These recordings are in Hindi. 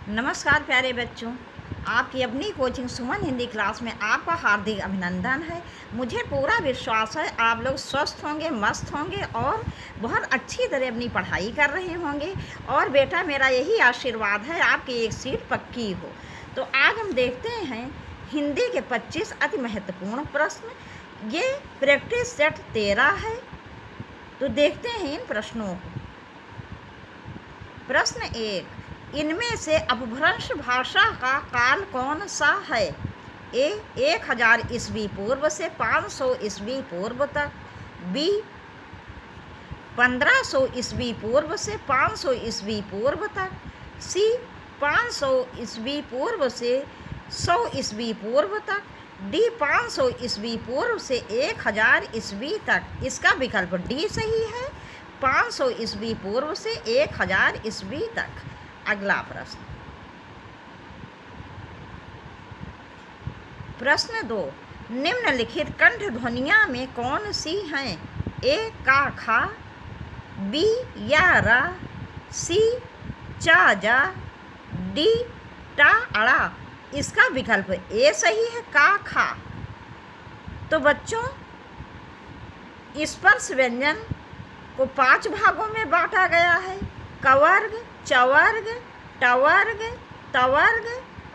नमस्कार प्यारे बच्चों, आपकी अपनी कोचिंग सुमन हिंदी क्लास में आपका हार्दिक अभिनंदन है। मुझे पूरा विश्वास है आप लोग स्वस्थ होंगे, मस्त होंगे और बहुत अच्छी तरह अपनी पढ़ाई कर रहे होंगे। और बेटा, मेरा यही आशीर्वाद है आपकी एक सीट पक्की हो। तो आज हम देखते हैं हिंदी के 25 अति महत्वपूर्ण प्रश्न। ये प्रैक्टिस सेट 13 है। तो देखते हैं इन प्रश्नों को। प्रश्न 1, इनमें से अपभ्रंश भाषा का काल कौन सा है? ए 1000 ईस्वी पूर्व से 500 ईस्वी पूर्व तक, बी 1500 ईस्वी पूर्व से 500 ईस्वी पूर्व तक, सी 500 ईस्वी पूर्व से 100 ईस्वी पूर्व तक, डी 500 ईस्वी पूर्व से 1000 ईस्वी तक। इसका विकल्प डी सही है, 500 ईस्वी पूर्व से 1000 ईस्वी तक। अगला प्रश्न 2, निम्नलिखित कंठ ध्वनियाँ में कौन सी हैं? ए का खा, बी या रा, सी चा जा, डी टा अड़ा। इसका विकल्प ए सही है, का खा। तो बच्चों, स्पर्श व्यंजन को 5 भागों में बांटा गया है: कवर्ग, चवर्ग, टवर्ग, तवर्ग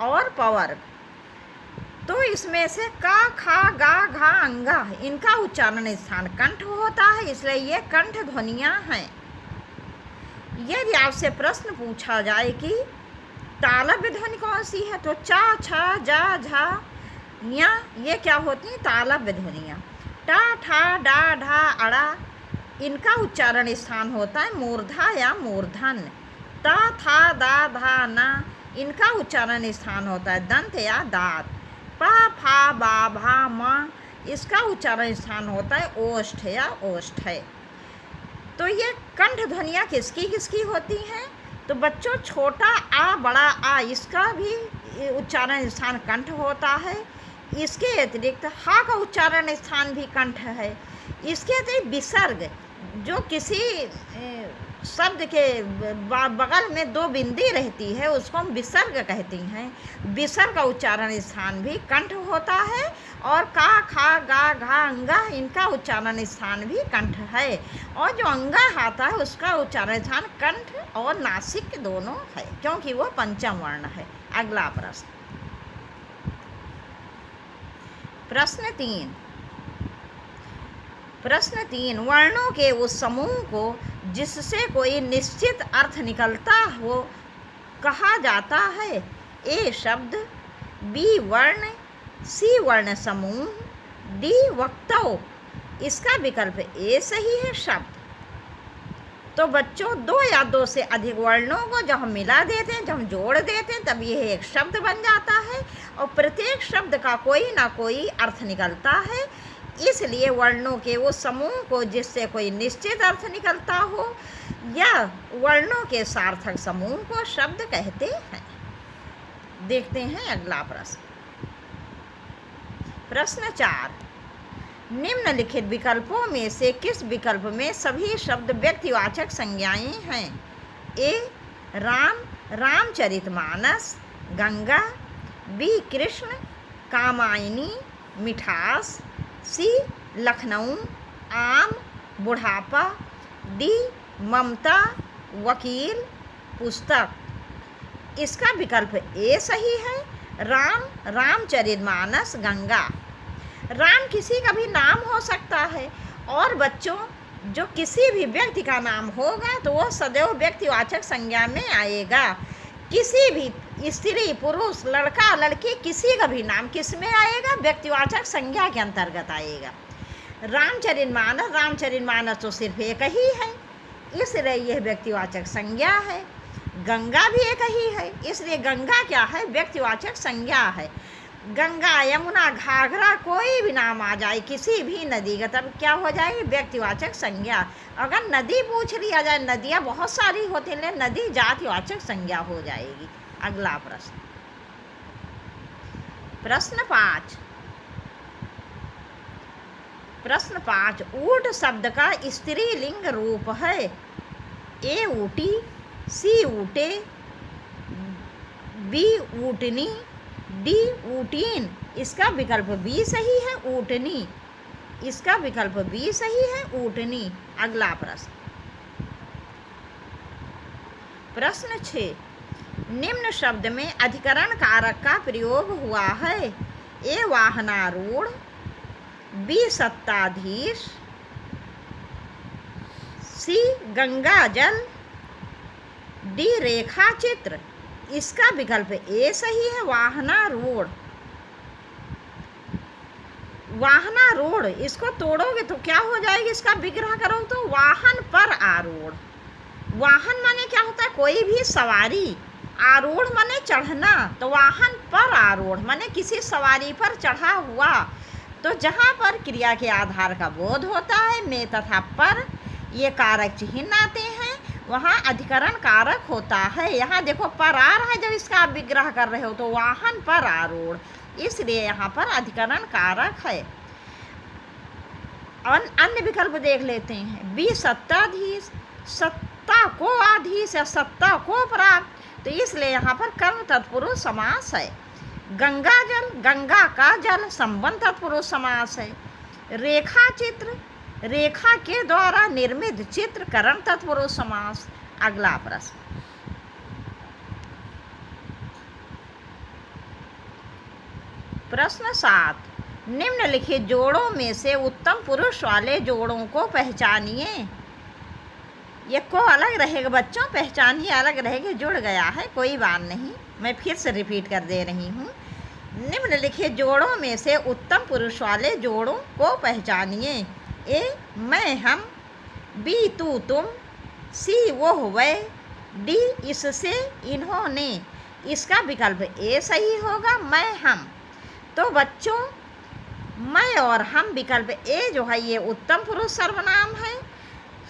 और पवर्ग। तो इसमें से का, खा, गा, घा, अंगा, इनका उच्चारण स्थान कंठ होता है, इसलिए ये कंठ ध्वनियाँ हैं। यदि आपसे प्रश्न पूछा जाए कि तालव्य ध्वनि कौन सी है, तो चा, छा, जा, झा, या, ये क्या होती हैं? तालव्य ध्वनियाँ। टा, ठा, डा, ढा, अड़ा, इनका उच्चारण स्थान होता है मूर्धा या मूर्धन। ता, था, दा, धा, ना, इनका उच्चारण स्थान होता है दंत या दांत। पा, फा, बा, भा, मा, इसका उच्चारण स्थान होता है ओष्ठ या ओष्ठ है। तो ये कंठ ध्वनियाँ किसकी किसकी होती हैं? तो बच्चों, छोटा आ, बड़ा आ, इसका भी उच्चारण स्थान कंठ होता है। इसके अतिरिक्त हा का उच्चारण स्थान भी कंठ है। इसके अतिरिक्त विसर्ग, जो किसी शब्द के बगल में 2 बिंदी रहती है, उसको हम विसर्ग कहती हैं। विसर्ग का उच्चारण स्थान भी कंठ होता है। और का, खा, गा, घा, अंगा, इनका उच्चारण स्थान भी कंठ है। और जो अंगा आता है उसका उच्चारण स्थान कंठ और नासिक दोनों है, क्योंकि वो पंचम वर्ण है। अगला प्रश्न 3, वर्णों के उस समूह को जिससे कोई निश्चित अर्थ निकलता हो कहा जाता है? ए शब्द, बी वर्ण, सी वर्ण समूह, डी वक्तव्य। इसका विकल्प ए सही है, शब्द। तो बच्चों, 2 या 2 से अधिक वर्णों को जब हम मिला देते हैं, जब हम जोड़ देते हैं, तब यह एक शब्द बन जाता है और प्रत्येक शब्द का कोई ना कोई अर्थ निकलता है। इसलिए वर्णों के वो समूह को जिससे कोई निश्चित अर्थ निकलता हो या वर्णों के सार्थक समूह को शब्द कहते हैं। देखते हैं अगला प्रश्न 4, निम्नलिखित विकल्पों में से किस विकल्प में सभी शब्द व्यक्तिवाचक संज्ञाएं हैं? ए राम, रामचरितमानस, गंगा, बी कृष्ण, कामायनी, मिठास, सी लखनऊ, आम, बुढ़ापा, डी ममता, वकील, पुस्तक। इसका विकल्प ए सही है, राम, रामचरितमानस, गंगा। राम किसी का भी नाम हो सकता है। और बच्चों, जो किसी भी व्यक्ति का नाम होगा तो वो सदैव व्यक्तिवाचक संज्ञा में आएगा। किसी भी स्त्री, पुरुष, लड़का, लड़की, किसी का भी नाम किस में आएगा? व्यक्तिवाचक संज्ञा के अंतर्गत आएगा। रामचरितमानस, रामचरितमानस तो सिर्फ एक ही है, इसलिए यह व्यक्तिवाचक संज्ञा है। गंगा भी एक ही है, इसलिए गंगा क्या है? व्यक्तिवाचक संज्ञा है। गंगा, यमुना, घाघरा, कोई भी नाम आ जाए किसी भी नदी का, तब क्या हो जाएगी? व्यक्तिवाचक संज्ञा। अगर नदी पूछ लिया जाए, नदियाँ बहुत सारी होती हैं, नदी जातिवाचक संज्ञा हो जाएगी। अगला प्रश्न 5, ऊट शब्द का स्त्रीलिंग रूप है? ए ऊटी, सी ऊटे, बी ऊँटनी, डी ऊँटीन, इसका विकल्प बी सही है ऊँटनी, इसका विकल्प बी सही है ऊँटनी। अगला प्रश्न, प्रश्न 6, निम्न शब्द में अधिकरण कारक का प्रयोग हुआ है। ए वाहनारूढ़, बी सत्ताधीश, सी गंगा जल, डी रेखा चित्र, इसका विकल्प ए सही है वाहनारूढ़। वाहनारूढ़, इसको तोड़ोगे तो क्या हो जाएगी, इसका विग्रह करो तो वाहन पर आरूढ़। वाहन माने क्या होता है, कोई भी सवारी, आरूढ़ माने चढ़ना, तो वाहन पर आरूढ़ माने किसी सवारी पर चढ़ा हुआ। तो जहाँ पर क्रिया के आधार का बोध होता है, में तथा पर ये कारक चिन्ह आते हैं, वहाँ अधिकरण कारक होता है। यहाँ देखो पर आ रहा है, जब इसका आप विग्रह कर रहे हो तो वाहन पर आरूढ़, इसलिए यहाँ पर अधिकरण कारक है। और अन्य विकल्प देख लेते हैं। बी सत्ताधीश, सत्ता को आधीश या सत्ता को प्राप्त, तो इसलिए यहाँ पर कर्म तत्पुरुष समास है। गंगा जल, गंगा का जल, संबंध तत्पुरुष समास है। रेखा चित्र, रेखा के द्वारा निर्मित चित्र, करण तत्पुरुष समास। अगला प्रश्न, प्रश्न 7, निम्नलिखित जोड़ों में से उत्तम पुरुष वाले जोड़ों को पहचानिए। ये को अलग रहेगा बच्चों, पहचानिए अलग रहेगा, जुड़ गया है, कोई बात नहीं, मैं फिर से रिपीट कर दे रही हूँ। निम्नलिखित जोड़ों में से उत्तम पुरुष वाले जोड़ों को पहचानिए। ए मैं हम, बी तू तुम, सी वो वह, डी इससे इन्होंने, इसका विकल्प ए सही होगा मैं हम। तो बच्चों मैं और हम विकल्प ए जो है ये उत्तम पुरुष सर्वनाम है।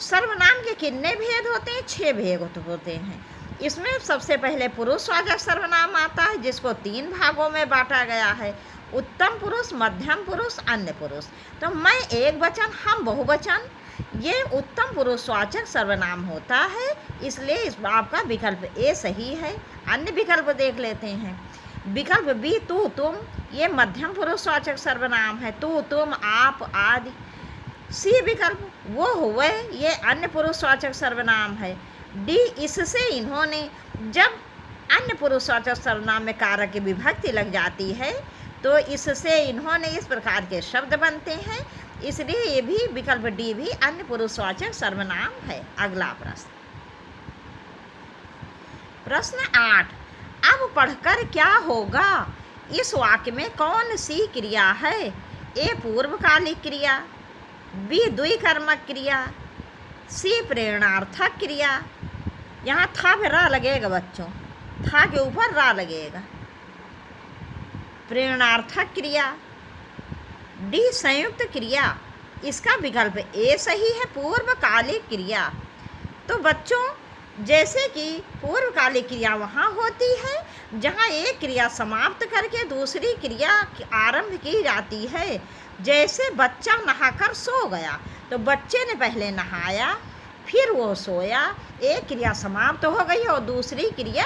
सर्वनाम के कितने भेद होते हैं, 6 भेद होते हैं। इसमें सबसे पहले पुरुषवाचक सर्वनाम आता है, जिसको 3 भागों में बांटा गया है, उत्तम पुरुष, मध्यम पुरुष, अन्य पुरुष। तो मैं एक वचन, हम बहुवचन, ये उत्तम पुरुषवाचक सर्वनाम होता है, इसलिए इस आपका विकल्प ए सही है। अन्य विकल्प देख लेते हैं। विकल्प बी तू तुम, ये मध्यम पुरुषवाचक सर्वनाम है, तू तुम आप आदि। सी विकल्प वो हुए, ये अन्य पुरुषवाचक सर्वनाम है। डी इससे इन्होंने, जब अन्य पुरुषवाचक सर्वनाम में कारक की विभक्ति लग जाती है तो इससे इन्होंने इस प्रकार के शब्द बनते हैं, इसलिए ये भी विकल्प डी भी अन्य पुरुषवाचक सर्वनाम है। अगला प्रश्न, प्रश्न 8, अब पढ़कर क्या होगा, इस वाक्य में कौन सी क्रिया है। ए पूर्वकालिक क्रिया, बी द्विकर्मक क्रिया, सी प्रेरणार्थक क्रिया, यहाँ था पे रा लगेगा बच्चों, था के ऊपर रा लगेगा, प्रेरणार्थक क्रिया, डी संयुक्त क्रिया, इसका विकल्प ए सही है पूर्वकालिक क्रिया। तो बच्चों जैसे कि पूर्वकालिक क्रिया वहाँ होती है जहाँ एक क्रिया समाप्त करके दूसरी क्रिया आरंभ की जाती है। जैसे बच्चा नहाकर सो गया, तो बच्चे ने पहले नहाया फिर वो सोया, एक क्रिया समाप्त हो गई और दूसरी क्रिया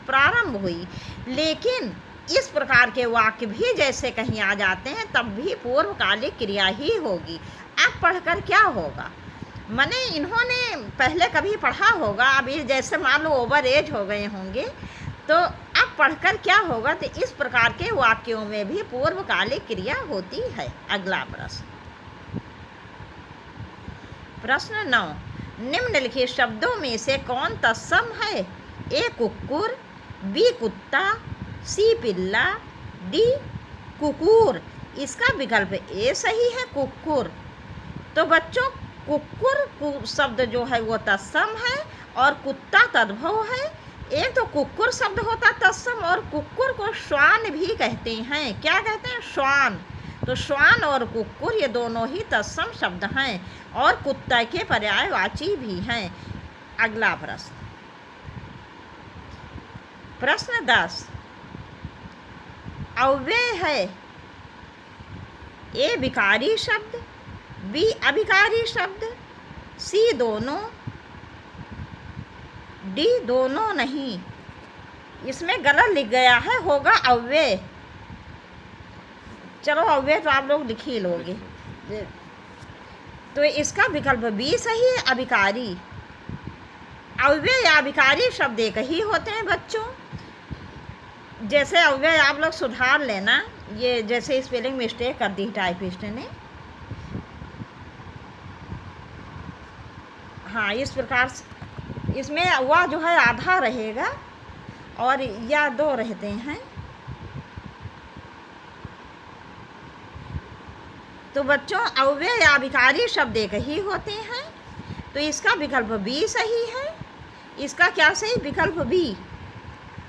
प्रारंभ हुई। लेकिन इस प्रकार के वाक्य भी जैसे कहीं आ जाते हैं तब भी पूर्वकालिक क्रिया ही होगी। अब पढ़कर क्या होगा, माने इन्होंने पहले कभी पढ़ा होगा, अभी जैसे मान लो ओवर एज हो गए होंगे, तो अब पढ़कर क्या होगा, तो इस प्रकार के वाक्यों में भी पूर्वकालिक क्रिया होती है। अगला प्रश्न, प्रश्न 9, निम्नलिखित शब्दों में से कौन तत्सम है। ए कुक्कुर, बी कुत्ता, सी पिल्ला, डी कुकुर, इसका विकल्प ए सही है कुक्कुर। तो बच्चों कुक्कुर शब्द जो है वो तत्सम है और कुत्ता तद्भव है। एक तो कुक्कुर शब्द होता तत्सम और कुक्कुर को श्वान भी कहते हैं। क्या कहते हैं, श्वान। तो श्वान और कुक्कुर ये दोनों ही तत्सम शब्द हैं और कुत्ता के पर्यायवाची भी हैं। अगला प्रश्न, प्रश्न 10, अव्यय है। ए विकारी शब्द, बी अभिकारी शब्द, सी दोनों, डी दोनों नहीं। इसमें गलत लिख गया है, होगा अव्यय। चलो अव्यय तो आप लोग लिख ही लोगे। तो इसका विकल्प बी सही है, अभिकारी। अव्यय या अभिकारी शब्द एक ही होते हैं बच्चों। जैसे अव्यय आप लोग सुधार लेना, ये जैसे स्पेलिंग मिस्टेक कर दी टाइपिस्ट ने, हाँ इस प्रकार से इसमें वह जो है आधा रहेगा और या दो रहते हैं। तो बच्चों अव्यय या अभिकारी शब्द एक ही होते हैं, तो इसका विकल्प बी सही है। इसका क्या सही, विकल्प बी।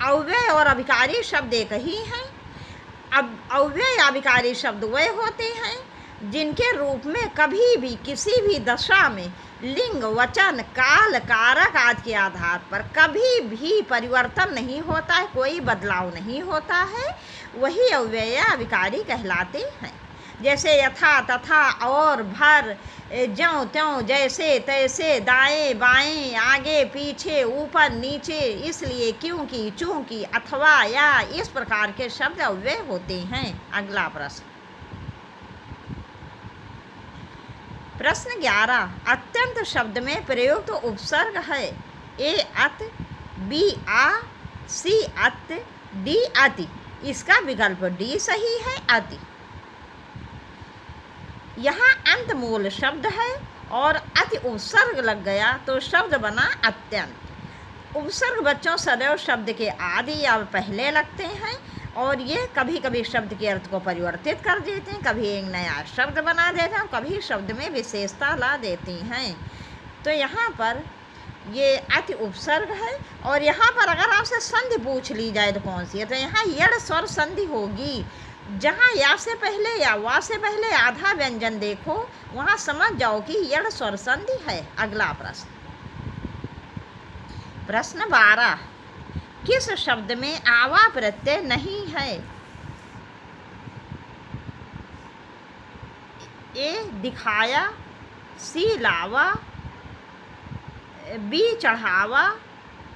अव्यय और अभिकारी शब्द एक ही हैं। अब अव्यय या अभिकारी शब्द वे होते हैं जिनके रूप में कभी भी किसी भी दशा में लिंग, वचन, काल, कारक आदि के आधार पर कभी भी परिवर्तन नहीं होता है, कोई बदलाव नहीं होता है, वही अव्यय या अभिकारी कहलाते हैं। जैसे यथा, तथा, और, भर, ज्यों त्यों, जैसे तैसे, दाएं बाएं, आगे पीछे, ऊपर नीचे, इसलिए, क्योंकि, चूंकि, अथवा, या, इस प्रकार के शब्द अव्यय होते हैं। अगला प्रश्न, प्रश्न 11, अत्यंत शब्द में प्रयुक्त उपसर्ग है। ए अत, बी आ, सी अत, डी अति। इसका विकल्प डी सही है, अति। यहाँ अंत मूल शब्द है और अति उपसर्ग लग गया तो शब्द बना अत्यंत। उपसर्ग बच्चों सदैव शब्द के आदि या पहले लगते हैं और ये कभी कभी शब्द के अर्थ को परिवर्तित कर देते हैं, कभी एक नया शब्द बना देते हैं, कभी शब्द में विशेषता ला देती हैं। तो यहाँ पर ये अति उपसर्ग है और यहाँ पर अगर आपसे संधि पूछ ली जाए तो कौन सी है, तो यहाँ यड़ स्वर संधि होगी। जहाँ या से पहले या वा से पहले आधा व्यंजन देखो वहाँ समझ जाओ कि यड़ स्वर संधि है। अगला प्रश्न, प्रश्न 12, किस शब्द में आवा प्रत्यय नहीं है। ए दिखाया, सी लावा, बी चढ़ावा,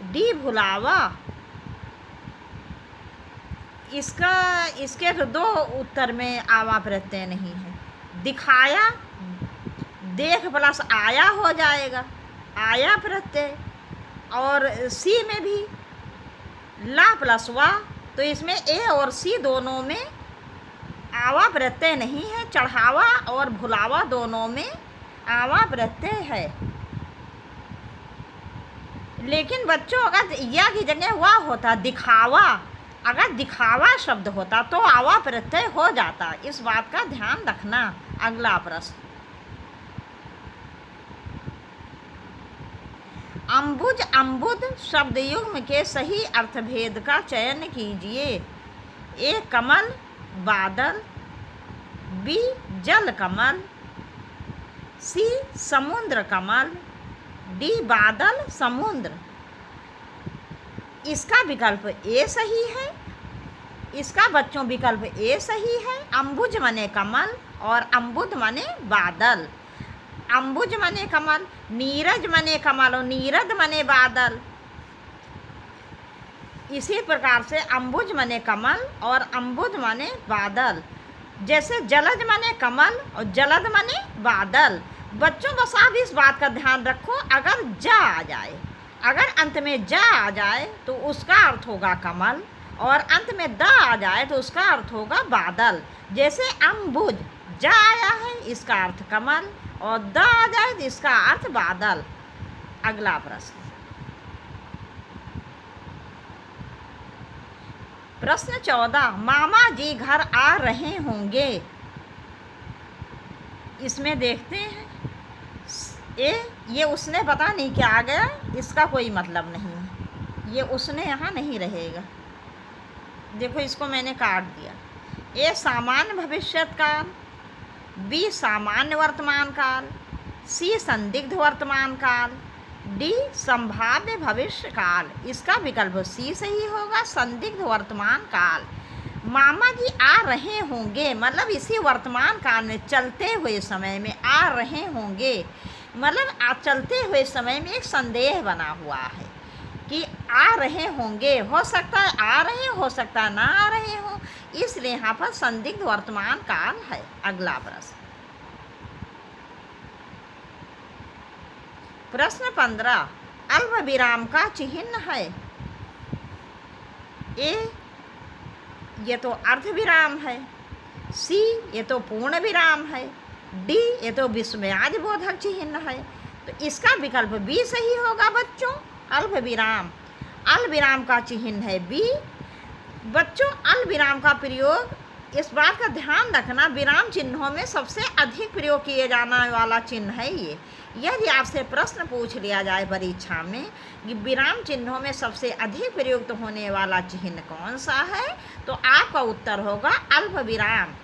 डी भुलावा। इसके तो दो उत्तर में आवा प्रत्यय नहीं है। दिखाया देख प्लस आया हो जाएगा, आया प्रत्यय, और सी में भी ला प्लस वा, तो इसमें ए और सी दोनों में आवा प्रत्यय नहीं है। चढ़ावा और भुलावा दोनों में आवा प्रत्यय है। लेकिन बच्चों अगर या की जगह वाह होता, दिखावा, अगर दिखावा शब्द होता तो आवा प्रत्यय हो जाता, इस बात का ध्यान रखना। अगला प्रश्न, अम्बुज अम्बुद शब्द युग्म के सही अर्थभेद का चयन कीजिए। ए कमल बादल, बी जल कमल, सी समुद्र कमल, डी बादल समुद्र। इसका विकल्प ए सही है। इसका बच्चों विकल्प ए सही है। अम्बुज मने कमल और अम्बुद मने बादल। अम्बुज मने कमल, नीरज मने कमल और नीरद मने बादल। इसी प्रकार से अम्बुज मने कमल और अम्बुद मने बादल। जैसे जलज मने कमल और जलद मने बादल। बच्चों बस आप इस बात का ध्यान रखो, अगर जा आ जाए, अगर अंत में जा आ जाए तो उसका अर्थ होगा कमल, और अंत में द आ जाए तो उसका अर्थ होगा बादल। जैसे अम्बुज जा आया है इसका अर्थ कमल, और द आ जाए तो इसका अर्थ बादल। अगला प्रश्न, प्रश्न 14, मामा जी घर आ रहे होंगे। इसमें देखते हैं ये उसने पता नहीं क्या आ गया, इसका कोई मतलब नहीं है, ये उसने यहाँ नहीं रहेगा। देखो इसको मैंने काट दिया। ए सामान्य भविष्यत काल, बी सामान्य वर्तमान काल, सी संदिग्ध वर्तमान काल, डी संभाव्य भविष्य काल। इसका विकल्प सी सही होगा, संदिग्ध वर्तमान काल। मामा जी आ रहे होंगे मतलब इसी वर्तमान काल में, चलते हुए समय में आ रहे होंगे मतलब चलते हुए समय में एक संदेह बना हुआ है। कि आ रहे होंगे, हो सकता है आ रहे, हो सकता है ना आ रहे हो, इसलिए यहाँ पर संदिग्ध वर्तमान काल है। अगला प्रश्न, प्रश्न 15 अल्प विराम का चिन्ह है। ए ये तो अर्ध विराम है, सी ये तो पूर्ण विराम है, डी ये तो विस्मयादि बोधक चिन्ह है। तो इसका विकल्प बी सही होगा बच्चों, अल्प विराम। अल्प विराम का चिन्ह है बी। बच्चों अल्प विराम का प्रयोग, इस बात का ध्यान रखना, विराम चिन्हों में सबसे अधिक प्रयोग किए जाने वाला चिन्ह है ये। यदि आपसे प्रश्न पूछ लिया जाए परीक्षा में कि विराम चिन्हों में सबसे अधिक प्रयुक्त होने वाला चिन्ह कौन सा है, तो आपका उत्तर होगा अल्प विराम।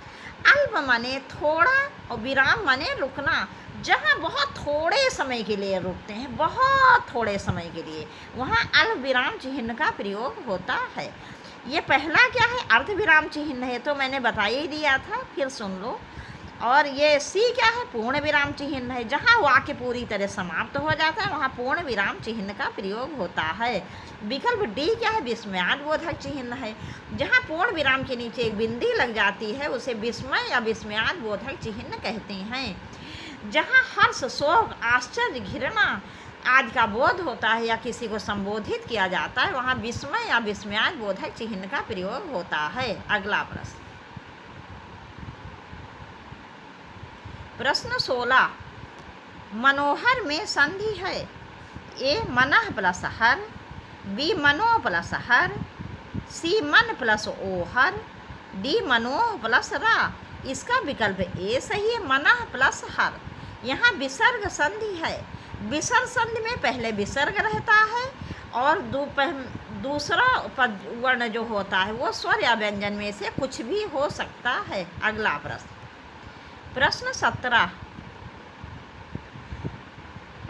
अल्प माने थोड़ा और विराम माने रुकना। जहाँ बहुत थोड़े समय के लिए रुकते हैं, बहुत थोड़े समय के लिए, वहाँ अल्प विराम चिन्ह का प्रयोग होता है। ये पहला क्या है, अर्ध विराम चिन्ह है, तो मैंने बता ही दिया था, फिर सुन लो। और ये सी क्या है, पूर्ण विराम चिन्ह है। जहाँ वाक्य पूरी तरह समाप्त हो जाता है वहाँ पूर्ण विराम चिन्ह का प्रयोग होता है। विकल्प डी क्या है, विस्मयाद बोधक चिन्ह है। जहाँ पूर्ण विराम के नीचे एक बिंदी लग जाती है उसे विस्मय या विस्मयाद बोधक चिन्ह कहते हैं। जहाँ हर्ष, शोक, आश्चर्य, घृणा आदि का बोध होता है या किसी को संबोधित किया जाता है वहाँ विस्मय या विस्मयाद बोधक चिन्ह का प्रयोग होता है। अगला प्रश्न, प्रश्न 16 मनोहर में संधि है। ए मनः प्लस हर, बी मनो प्लस हर, सी मन प्लस ओहर, डी मनो प्लस रा। इसका विकल्प ए सही है, मनः प्लस हर। यहाँ विसर्ग संधि है। विसर्ग संधि में पहले विसर्ग रहता है और दूसरा पद वर्ण जो होता है वो स्वर या व्यंजन में से कुछ भी हो सकता है। अगला प्रश्न, प्रश्न 17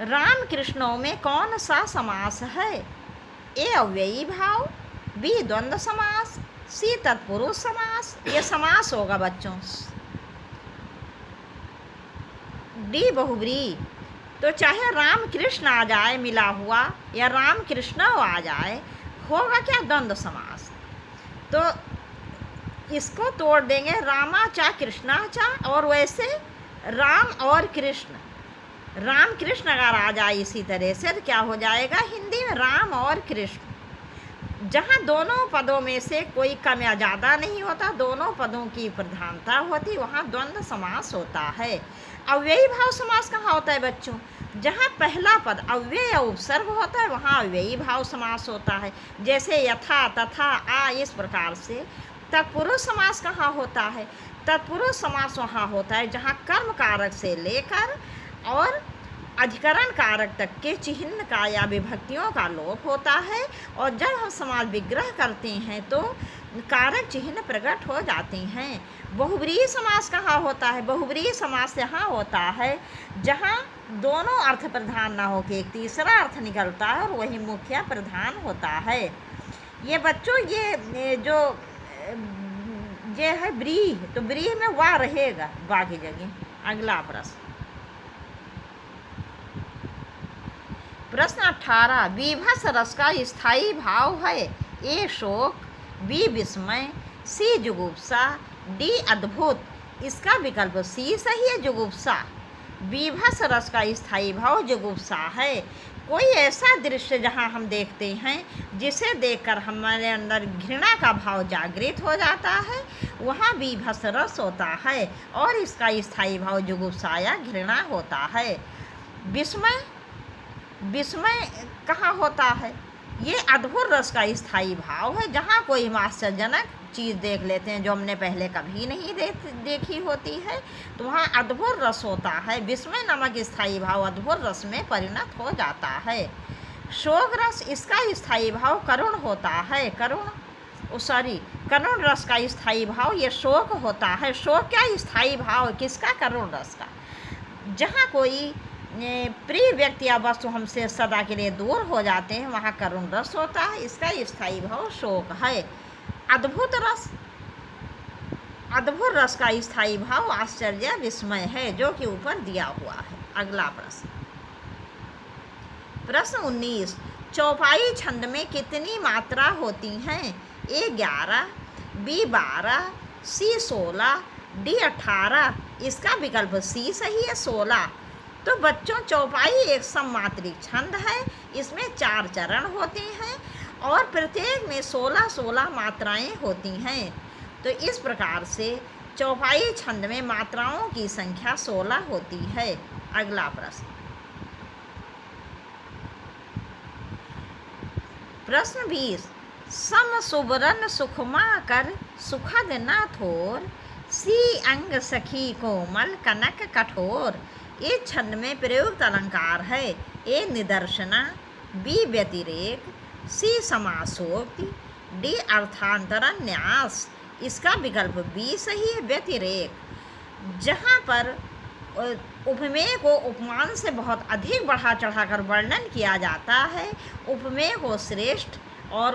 राम कृष्णों में कौन सा समास है। ए अव्ययी भाव, बी द्वंद्व समास, सी तत्पुरुष समास। ये समास होगा बच्चों। डी बहुब्रीहि। तो चाहे राम कृष्ण आ जाए मिला हुआ या राम कृष्ण आ जाए, होगा क्या, द्वंद्व समास। तो इसको तोड़ देंगे, रामा चा कृष्णा चा, और वैसे राम और कृष्ण, राम कृष्ण अगर आ जाए इसी तरह से तो क्या हो जाएगा हिंदी में, राम और कृष्ण। जहाँ दोनों पदों में से कोई कम या ज़्यादा नहीं होता, दोनों पदों की प्रधानता होती, वहाँ द्वंद्व समास होता है। अव्ययी भाव समास कहाँ होता है बच्चों, जहाँ पहला पद अव्यय या उपसर्ग होता है वहाँ अव्ययी भाव समास होता है। जैसे यथा, तथा, आ, इस प्रकार से। तत्पुरुष समास कहाँ होता है, तत्पुरुष समास वहाँ होता है जहाँ कर्म कारक से लेकर और अधिकरण कारक तक के चिन्ह का या विभक्तियों का लोप होता है, और जब हम समास विग्रह करते हैं तो कारक चिन्ह प्रकट हो जाते हैं। बहुब्रीहि समास कहाँ होता है, बहुब्रीहि समास यहाँ होता है जहाँ दोनों अर्थ प्रधान ना हो के एक तीसरा अर्थ निकलता है और वही मुख्य प्रधान होता है। ये बच्चों ये जो ये है ब्रीहि, तो ब्रीहि में वाह रहेगा बाकी जगह। अगला प्रश्न, प्रश्न 18 विभस रस का स्थायी भाव है। ए शोक, बी विस्मय, सी जुगुप्सा, डी अद्भुत। इसका विकल्प सी सही है, जुगुप्सा। विभस रस का स्थायी भाव जुगुप्सा है। कोई ऐसा दृश्य जहाँ हम देखते हैं जिसे देखकर हमारे अंदर घृणा का भाव जागृत हो जाता है वहाँ विभस रस होता है, और इसका स्थायी भाव जुगुप्सा या घृणा होता है। विस्मय, विस्मय कहाँ होता है, ये अद्भुत रस का स्थायी भाव है जहाँ कोई हम आश्चर्यजनक चीज़ देख लेते हैं जो हमने पहले कभी नहीं देखी होती है, तो वहाँ अद्भुत रस होता है। विस्मय नामक स्थायी भाव अद्भुत रस में परिणत हो जाता है। शोक रस, इसका स्थायी भाव करुण होता है, करुण रस का स्थायी भाव ये शोक होता है। शोक क्या स्थायी भाव किसका, करुण रस का। जहाँ कोई प्रिय व्यक्ति या वस्तु हमसे सदा के लिए दूर हो जाते हैं वहाँ करुण रस होता है, इसका स्थायी भाव शोक है। अद्भुत रस, अद्भुत रस का स्थायी भाव आश्चर्य विस्मय है जो कि ऊपर दिया हुआ है। अगला प्रश्न, प्रश्न 19 चौपाई छंद में कितनी मात्रा होती हैं? ए 11, बी 12, सी 16, डी 18। इसका विकल्प सी सही है, 16। तो बच्चों, चौपाई एक सममात्रिक छंद है। इसमें 4 चरण होते हैं और प्रत्येक में 16-16 मात्राएं होती हैं। तो इस प्रकार से चौपाई छंद में मात्राओं की संख्या 16 होती है। अगला प्रश्न, प्रश्न 20। सम सुबरन सुखमा कर सुखद न थोर, सी अंग सखी कोमल कनक कठोर। इस छंद में प्रयुक्त अलंकार है। ए निदर्शना, बी व्यतिरेक, सी समासोक्ति, डी अर्थांतरण न्यास। इसका विकल्प बी सही है, व्यतिरेक। जहाँ पर उपमेय को उपमान से बहुत अधिक बढ़ा चढ़ाकर वर्णन किया जाता है, उपमेय को श्रेष्ठ और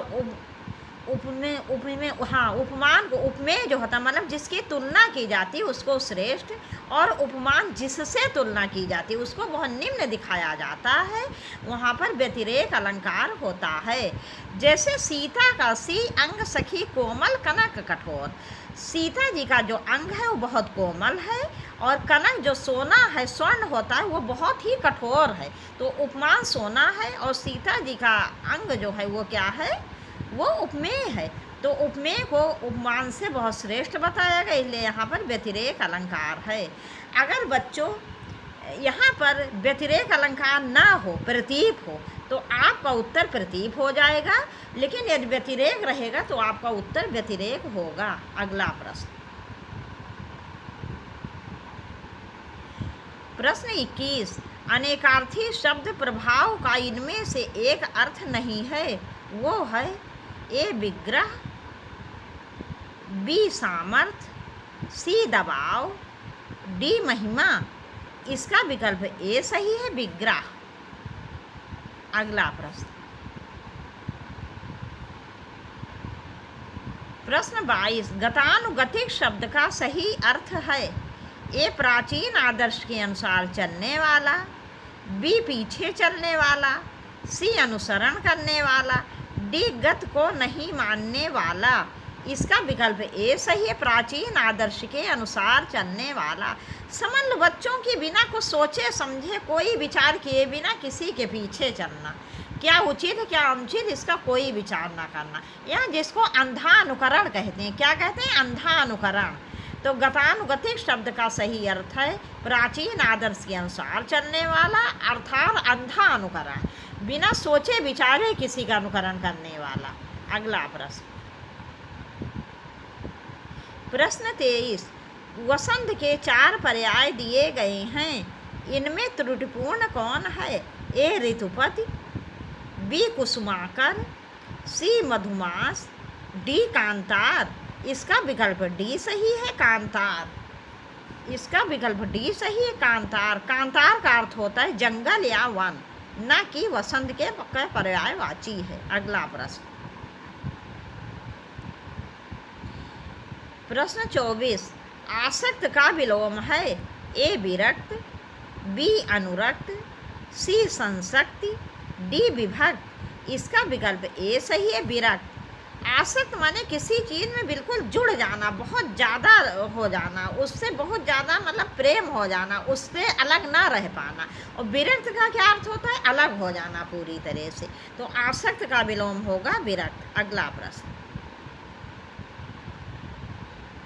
उपमान को, उपमेय जो होता मतलब जिसकी तुलना की जाती है उसको श्रेष्ठ, और उपमान जिससे तुलना की जाती है उसको बहुत निम्न दिखाया जाता है। वहाँ पर व्यतिरेक अलंकार होता है। जैसे सीता का सी अंग सखी कोमल कनक कठोर। सीता जी का जो अंग है वो बहुत कोमल है, और कनक जो सोना है, स्वर्ण होता है, वो बहुत ही कठोर है। तो उपमान सोना है और सीता जी का अंग जो है वो क्या है, वो उपमेय है। तो उपमेय को उपमान से बहुत श्रेष्ठ बताया गया, इसलिए यहाँ पर व्यतिरेक अलंकार है। अगर बच्चों यहाँ पर व्यतिरेक अलंकार ना हो, प्रतीप हो, तो आपका उत्तर प्रतीप हो जाएगा, लेकिन यदि व्यतिरेक रहेगा तो आपका उत्तर व्यतिरेक होगा। अगला प्रश्न, प्रश्न 21। अनेकार्थी शब्द प्रभाव का इनमें से एक अर्थ नहीं है, वो है ए विग्रह, बी सामर्थ्य, सी दबाव, डी महिमा। इसका विकल्प ए सही है, विग्रह। अगला प्रश्न, प्रश्न 22। गतानुगतिक शब्द का सही अर्थ है। ए प्राचीन आदर्श के अनुसार चलने वाला, बी पीछे चलने वाला, सी अनुसरण करने वाला, डी गत को नहीं मानने वाला। इसका विकल्प ए सही है, प्राचीन आदर्श के अनुसार चलने वाला। समझ लो बच्चों की बिना कुछ सोचे समझे, कोई विचार किए बिना किसी के पीछे चलना, क्या उचित है क्या अनुचित, इसका कोई विचार ना करना। यहाँ जिसको अंधा अनुकरण कहते हैं, क्या कहते हैं, अंधा अनुकरण। तो गतानुगतिक शब्द का सही अर्थ है प्राचीन आदर्श के अनुसार चलने वाला, अर्थात अंधा अनुकरण, बिना सोचे विचारे किसी का अनुकरण करने वाला। अगला प्रश्न, प्रश्न 23। वसंत के 4 पर्याय दिए गए हैं, इनमें त्रुटिपूर्ण कौन है? ए ऋतुपति, बी कुसुमाकर, सी मधुमास, डी कांतार। इसका विकल्प डी सही है, कांतार। इसका विकल्प डी सही है, कांतार। कांतार का अर्थ होता है जंगल या वन, न कि वसंत के पर्यायवाची है। अगला प्रश्न, प्रश्न 24। आसक्त का विलोम है। ए विरक्त, बी अनुरक्त, सी संसक्ति, डी विभक्त। इसका विकल्प ए सही है, विरक्त। आसक्त माने किसी चीज़ में बिल्कुल जुड़ जाना, बहुत ज़्यादा हो जाना, उससे बहुत ज़्यादा मतलब प्रेम हो जाना, उससे अलग ना रह पाना। और विरक्त का क्या अर्थ होता है? अलग हो जाना पूरी तरह से। तो आसक्त का विलोम होगा विरक्त। अगला प्रश्न,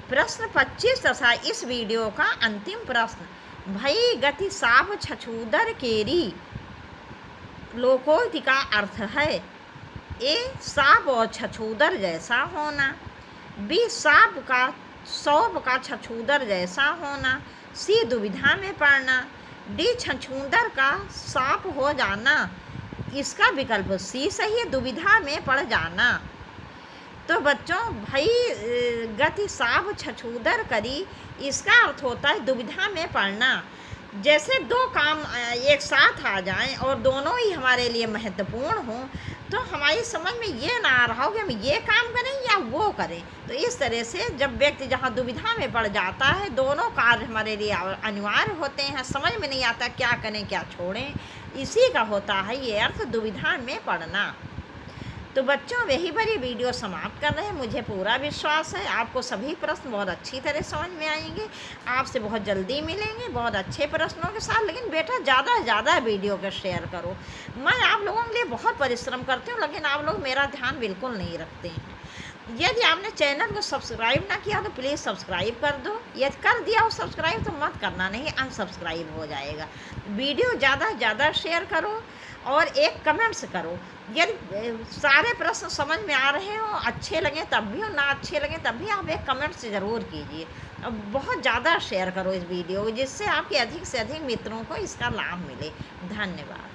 प्रश्न 25 तथा इस वीडियो का अंतिम प्रश्न। भई गति साप छछूदर केरी लोकोक्ति का अर्थ है। ए सांप और छछूदर जैसा होना, बी सांप का सौंप का छछूदर जैसा होना, सी दुविधा में पड़ना, डी छछूदर का सांप हो जाना। इसका विकल्प सी सही है, दुविधा में पड़ जाना। तो बच्चों भाई गति सांप छछूदर करी, इसका अर्थ होता है दुविधा में पड़ना। जैसे 2 काम एक साथ आ जाएं और दोनों ही हमारे लिए महत्वपूर्ण हों, तो हमारी समझ में ये ना आ रहा हो कि हम ये काम करें या वो करें। तो इस तरह से जब व्यक्ति जहाँ दुविधा में पड़ जाता है, दोनों कार्य हमारे लिए अनिवार्य होते हैं, समझ में नहीं आता क्या करें क्या छोड़ें, इसी का होता है ये अर्थ दुविधा में पड़ना। तो बच्चों यही पर ये वीडियो समाप्त कर रहे हैं। मुझे पूरा विश्वास है आपको सभी प्रश्न बहुत अच्छी तरह समझ में आएंगे। आपसे बहुत जल्दी मिलेंगे बहुत अच्छे प्रश्नों के साथ। लेकिन बेटा ज़्यादा से ज़्यादा वीडियो को शेयर करो। मैं आप लोगों के लिए बहुत परिश्रम करती हूँ, लेकिन आप लोग मेरा ध्यान बिल्कुल नहीं रखते हैं। यदि आपने चैनल को सब्सक्राइब ना किया तो प्लीज़ सब्सक्राइब कर दो। यदि कर दिया हो सब्सक्राइब तो मत करना, नहीं अनसब्सक्राइब हो जाएगा। वीडियो ज़्यादा से ज़्यादा शेयर करो और एक कमेंट्स करो। यदि सारे प्रश्न समझ में आ रहे हो, अच्छे लगे तब भी हो, ना अच्छे लगे तब भी आप एक कमेंट्स ज़रूर कीजिए। और बहुत ज़्यादा शेयर करो इस वीडियो को, जिससे आपके अधिक से अधिक मित्रों को इसका लाभ मिले। धन्यवाद।